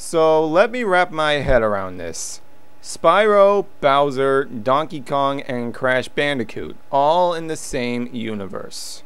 So let me wrap my head around this. Spyro, Bowser, Donkey Kong, and Crash Bandicoot, all in the same universe.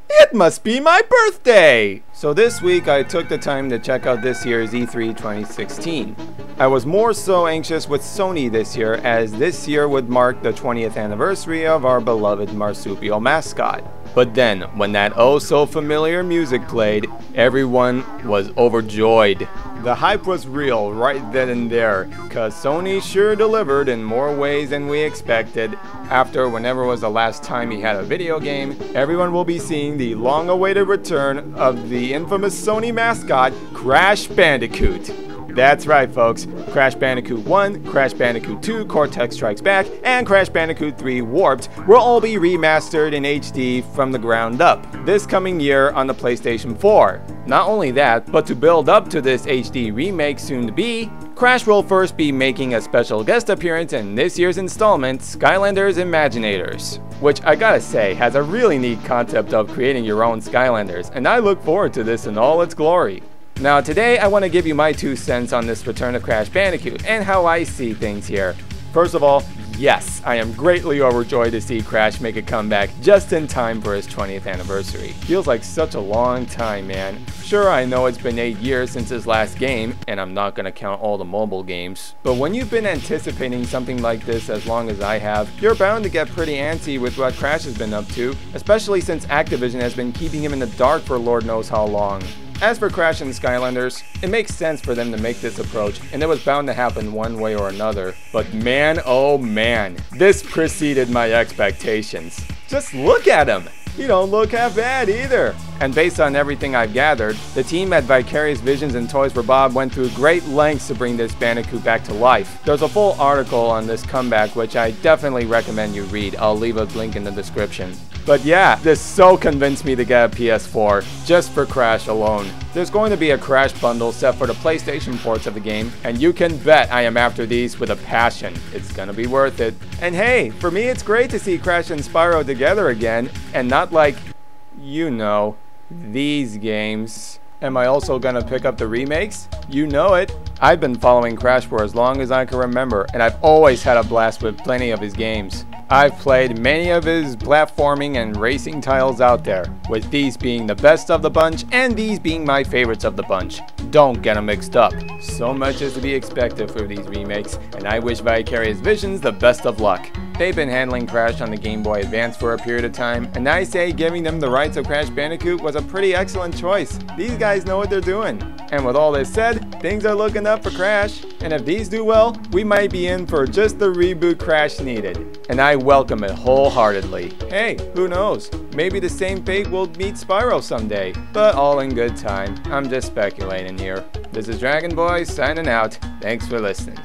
It must be my birthday! So this week I took the time to check out this year's E3 2016. I was more so anxious with Sony this year, as this year would mark the 20th anniversary of our beloved marsupial mascot. But then, when that oh so familiar music played, everyone was overjoyed. The hype was real right then and there, cause Sony sure delivered in more ways than we expected. After whenever was the last time he had a video game, everyone will be seeing the long-awaited return of the infamous Sony mascot, Crash Bandicoot. That's right, folks. Crash Bandicoot 1, Crash Bandicoot 2, Cortex Strikes Back, and Crash Bandicoot 3 Warped will all be remastered in HD from the ground up this coming year on the PlayStation 4. Not only that, but to build up to this HD remake soon to be, Crash will first be making a special guest appearance in this year's installment, Skylanders Imaginators, which I gotta say has a really neat concept of creating your own Skylanders, and I look forward to this in all its glory. Now today I want to give you my 2 cents on this return of Crash Bandicoot and how I see things here. First of all, yes, I am greatly overjoyed to see Crash make a comeback just in time for his 20th anniversary. Feels like such a long time, man. Sure, I know it's been 8 years since his last game, and I'm not gonna count all the mobile games. But when you've been anticipating something like this as long as I have, you're bound to get pretty antsy with what Crash has been up to, especially since Activision has been keeping him in the dark for Lord knows how long. As for Crash and Skylanders, it makes sense for them to make this approach, and it was bound to happen one way or another. But man, oh man, this preceded my expectations. Just look at him! He don't look half bad either. And based on everything I've gathered, the team at Vicarious Visions and Toys for Bob went through great lengths to bring this Bandicoot back to life. There's a full article on this comeback which I definitely recommend you read. I'll leave a link in the description. But yeah, this so convinced me to get a PS4, just for Crash alone. There's going to be a Crash bundle set for the PlayStation ports of the game, and you can bet I am after these with a passion. It's gonna be worth it. And hey, for me it's great to see Crash and Spyro together again, and not like, you know, these games. Am I also gonna pick up the remakes? You know it. I've been following Crash for as long as I can remember, and I've always had a blast with plenty of his games. I've played many of his platforming and racing titles out there, with these being the best of the bunch and these being my favorites of the bunch. Don't get them mixed up. So much is to be expected for these remakes, and I wish Vicarious Visions the best of luck. They've been handling Crash on the Game Boy Advance for a period of time, and I say giving them the rights of Crash Bandicoot was a pretty excellent choice. These guys know what they're doing. And with all this said, things are looking up for Crash, and if these do well, we might be in for just the reboot Crash needed. And I welcome it wholeheartedly. Hey, who knows? Maybe the same fate will meet Spyro someday, but all in good time. I'm just speculating here. This is Dragon Boy signing out. Thanks for listening.